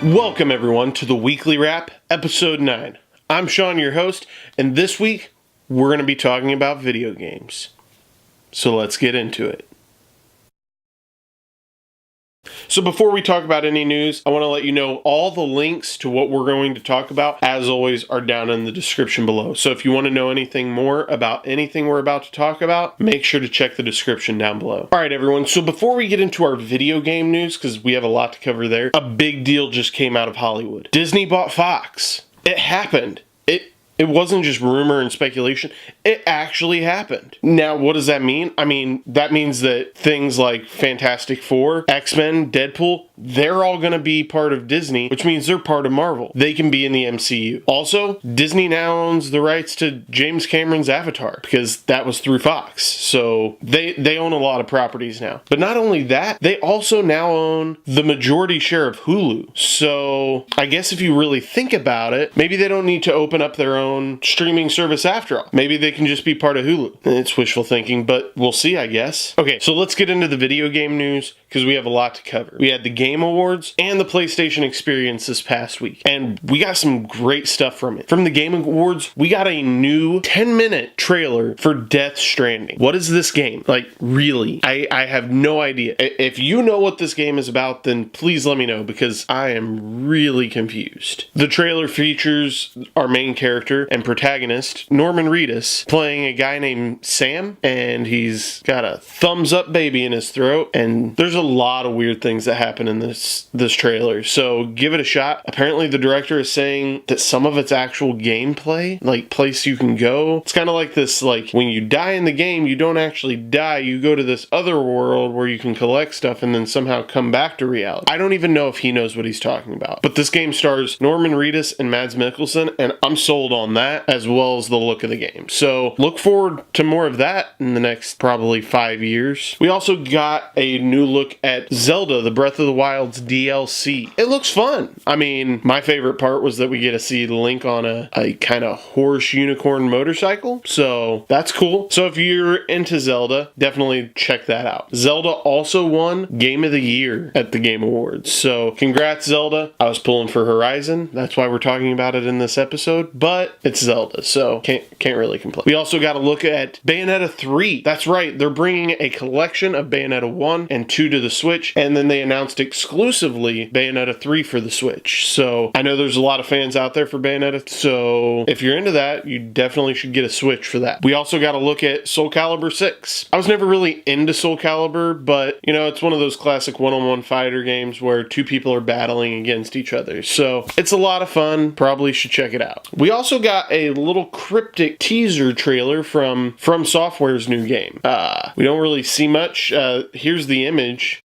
Welcome everyone to the Weekly Wrap, Episode 9. I'm Sean, your host, and this week we're going to be talking about video games. So let's get into it. So before we talk about any news, I want to let you know all the links to what we're going to talk about, as always, are down in the description below. So if you want to know anything more about anything we're about to talk about, make sure to check the description down below. Alright everyone, so before we get into our video game news, because we have a lot to cover there, a big deal just came out of Hollywood. Disney bought Fox. It happened. It wasn't just rumor and speculation. It actually happened. Now, what does that mean? I mean, that means that things like Fantastic Four, X-Men, Deadpool, they're all going to be part of Disney, which means they're part of Marvel. They can be in the MCU. Also, Disney now owns the rights to James Cameron's Avatar, because that was through Fox. So they own a lot of properties now. But not only that, they also now own the majority share of Hulu. So I guess if you really think about it, maybe they don't need to open up their own streaming service after all. Maybe they can just be part of Hulu. It's wishful thinking, but we'll see, I guess. Okay, so let's get into the video game news, because we have a lot to cover. We had the Game Awards and the PlayStation Experience this past week, and we got some great stuff from it. From the Game Awards, we got a new 10-minute trailer for Death Stranding. What is this game? Like, really? I have no idea. If you know what this game is about, then please let me know, because I am really confused. The trailer features our main character and protagonist, Norman Reedus, playing a guy named Sam, and he's got a thumbs up baby in his throat, and there's a lot of weird things that happen in this trailer, so give it a shot. Apparently the director is saying that some of it's actual gameplay, like place you can go. It's kind of like this, like when you die in the game, you don't actually die, you go to this other world where you can collect stuff and then somehow come back to reality. I don't even know if he knows what he's talking about, but this game stars Norman Reedus and Mads Mikkelsen, and I'm sold on that, as well as the look of the game. So look forward to more of that in the next probably 5 years. We also got a new look at Zelda, the Breath of the Wild's DLC. It looks fun. I mean, my favorite part was that we get to see Link on a kind of horse unicorn motorcycle. So that's cool. So if you're into Zelda, definitely check that out. Zelda also won Game of the Year at the Game Awards. So congrats, Zelda. I was pulling for Horizon. That's why we're talking about it in this episode, but it's Zelda, so can't really complain. We also got a look at Bayonetta 3. That's right, they're bringing a collection of Bayonetta 1 and 2 to the Switch, and then they announced exclusively Bayonetta 3 for the Switch. So I know there's a lot of fans out there for Bayonetta, so if you're into that, you definitely should get a Switch for that. We also got a look at Soul Calibur 6. I was never really into Soul Calibur, but you know, it's one of those classic one-on-one fighter games where two people are battling against each other. So it's a lot of fun. Probably should check it out. We also got a little cryptic teaser trailer from Software's new game. We don't really see much. Here's the image.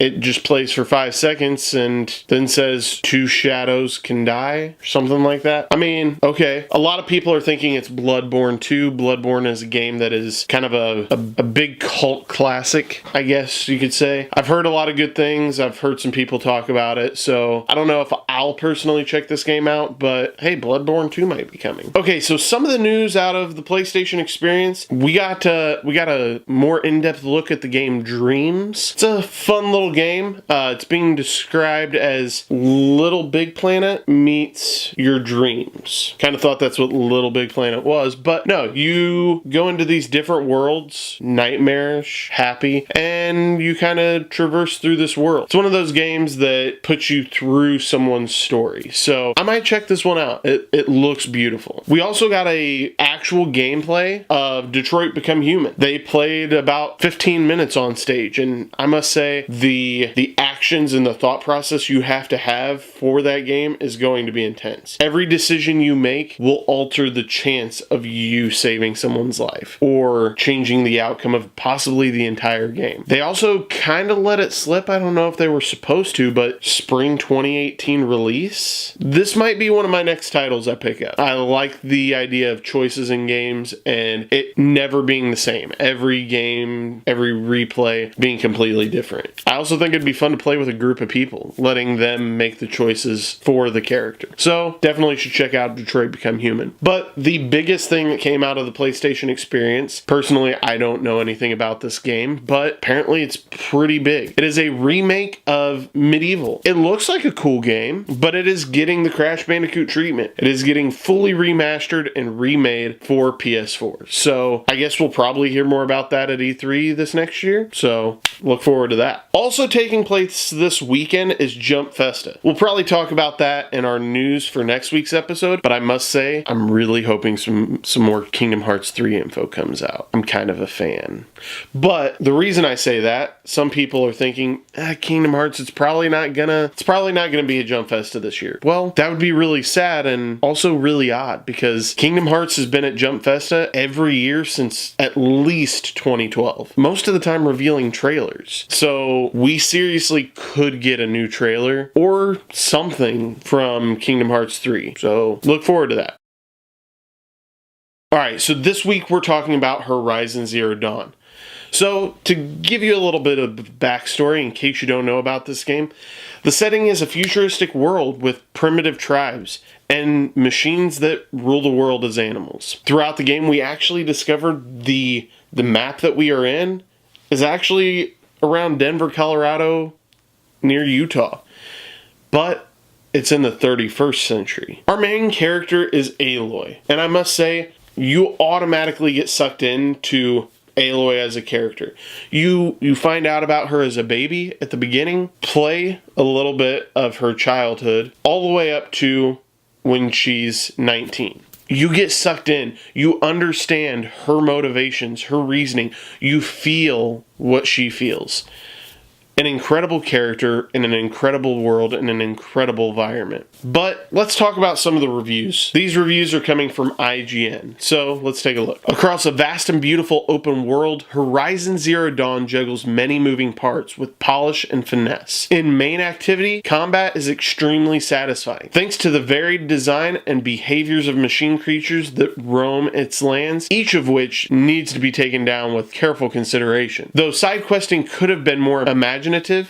It just plays for 5 seconds and then says 2 shadows can die, or something like that. I mean, okay. A lot of people are thinking it's Bloodbourne 2. Bloodbourne is a game that is kind of a big cult classic, I guess you could say. I've heard a lot of good things. I've heard some people talk about it, so I don't know if I'll personally check this game out, but hey, Bloodbourne 2 might be coming. Okay, so some of the news out of the PlayStation Experience. We got a more in-depth look at the game Dreams. It's a fun little game. It's being described as Little Big Planet meets your dreams. Kind of thought that's what Little Big Planet was, but no, you go into these different worlds, nightmarish, happy, and you kind of traverse through this world. It's one of those games that puts you through someone's story. So I might check this one out. It looks beautiful. We also got a actual gameplay of Detroit Become Human. They played about 15 minutes on stage, and I must say the actions and the thought process you have to have for that game is going to be intense. Every decision you make will alter the chance of you saving someone's life or changing the outcome of possibly the entire game. They also kind of let it slip. I don't know if they were supposed to, but spring 2018 release, this might be one of my next titles I pick up. I like the idea of choices in games and it never being the same. Every game, every replay being completely different. I also think it'd be fun to play with a group of people, letting them make the choices for the character. So definitely should check out Detroit Become Human. But the biggest thing that came out of the PlayStation experience, personally, I don't know anything about this game, but apparently it's pretty big. It is a remake of MediEvil. It looks like a cool game, but it is getting the Crash Bandicoot treatment. It is getting fully remastered and remade for PS4. So I guess we'll probably hear more about that at E3 this next year. So look forward to that. Also taking place this weekend is Jump Festa. We'll probably talk about that in our news for next week's episode, but I must say I'm really hoping some more Kingdom Hearts 3 info comes out. I'm kind of a fan. But the reason I say that, some people are thinking, Kingdom Hearts, it's probably not gonna be a Jump Festa this year. Well, that would be really sad and also really odd because Kingdom Hearts has been at Jump Festa every year since at least 2012. Most of the time revealing trailers. So we seriously could get a new trailer or something from Kingdom Hearts 3. So look forward to that. Alright, so this week we're talking about Horizon Zero Dawn. So, to give you a little bit of backstory in case you don't know about this game, the setting is a futuristic world with primitive tribes and machines that rule the world as animals. Throughout the game, we actually discovered the map that we are in is actually around Denver, Colorado, near Utah. But it's in the 31st century. Our main character is Aloy, and I must say, you automatically get sucked into Aloy as a character. You find out about her as a baby at the beginning, play a little bit of her childhood, all the way up to when she's 19. You get sucked in. You understand her motivations, her reasoning. You feel what she feels. An incredible character in an incredible world in an incredible environment. But let's talk about some of the reviews. These reviews are coming from IGN, so let's take a look. Across a vast and beautiful open world, Horizon Zero Dawn juggles many moving parts with polish and finesse. In main activity, combat is extremely satisfying. Thanks to the varied design and behaviors of machine creatures that roam its lands, each of which needs to be taken down with careful consideration. Though side questing could have been more imaginative,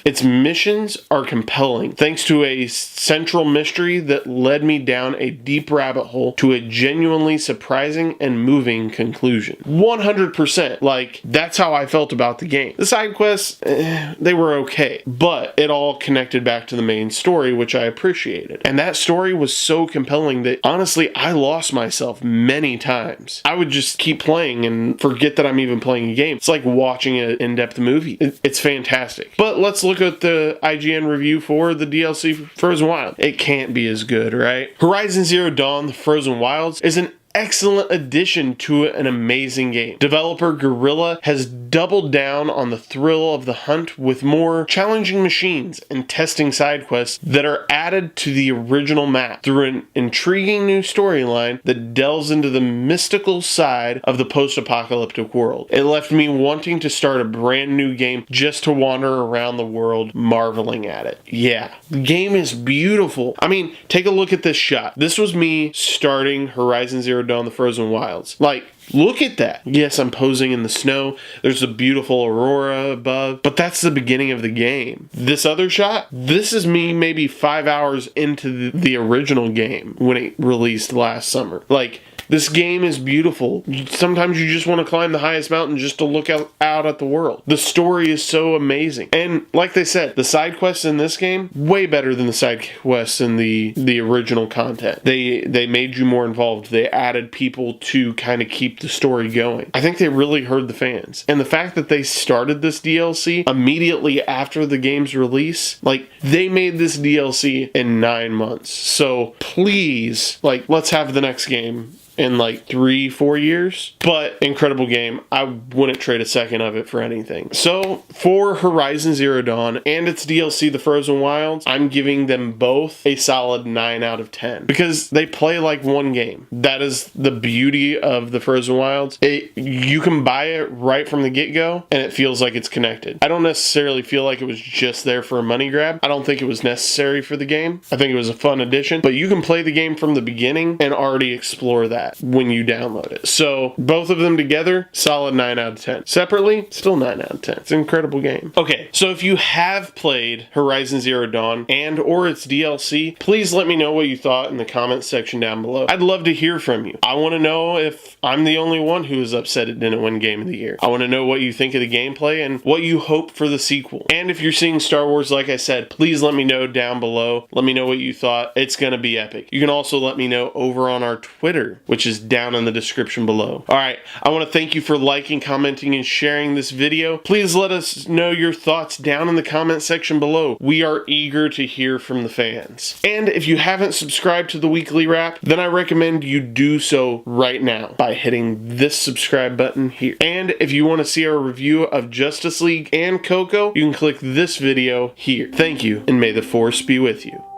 its missions are compelling, thanks to a central mystery that led me down a deep rabbit hole to a genuinely surprising and moving conclusion. 100%, like, that's how I felt about the game. The side quests, they were okay, but it all connected back to the main story, which I appreciated. And that story was so compelling that, honestly, I lost myself many times. I would just keep playing and forget that I'm even playing a game. It's like watching an in-depth movie. It's fantastic. But let's look at the IGN review for the DLC for Frozen Wild. It can't be as good, right? Horizon Zero Dawn: The Frozen Wilds is an excellent addition to an amazing game. Developer Guerrilla has doubled down on the thrill of the hunt with more challenging machines and testing side quests that are added to the original map through an intriguing new storyline that delves into the mystical side of the post-apocalyptic world. It left me wanting to start a brand new game just to wander around the world marveling at it. Yeah, the game is beautiful. I mean, take a look at this shot. This was me starting Horizon Zero Dawn: The Frozen Wilds. Like, look at that. Yes, I'm posing in the snow. There's a beautiful aurora above, but that's the beginning of the game. This other shot, this is me maybe 5 hours into the original game when it released last summer. Like, this game is beautiful. Sometimes you just want to climb the highest mountain just to look out at the world. The story is so amazing. And like they said, the side quests in this game, way better than the side quests in the original content. They made you more involved. They added people to kind of keep the story going. I think they really heard the fans. And the fact that they started this DLC immediately after the game's release, like, they made this DLC in 9 months. So please, like, let's have the next game in like 3-4 years, but incredible game. I wouldn't trade a second of it for anything. So for Horizon Zero Dawn and its DLC, The Frozen Wilds, I'm giving them both a solid 9 out of 10 because they play like one game. That is the beauty of The Frozen Wilds. You can buy it right from the get-go and it feels like it's connected. I don't necessarily feel like it was just there for a money grab. I don't think it was necessary for the game. I think it was a fun addition, but you can play the game from the beginning and already explore that when you download it. So both of them together, solid 9 out of 10. Separately, still 9 out of 10. It's an incredible game. Okay, so if you have played Horizon Zero Dawn and or its DLC, please let me know what you thought in the comments section down below. I'd love to hear from you. I want to know if I'm the only one who is upset it didn't win Game of the Year. I want to know what you think of the gameplay and what you hope for the sequel. And if you're seeing Star Wars, like I said, please let me know down below. Let me know what you thought. It's going to be epic. You can also let me know over on our Twitter, which is down in the description below. All right, I want to thank you for liking, commenting, and sharing this video. Please let us know your thoughts down in the comment section below. We are eager to hear from the fans. And if you haven't subscribed to the weekly wrap, then I recommend you do so right now by hitting this subscribe button here. And if you want to see our review of Justice League and Coco, you can click this video here. Thank you, and may the Force be with you.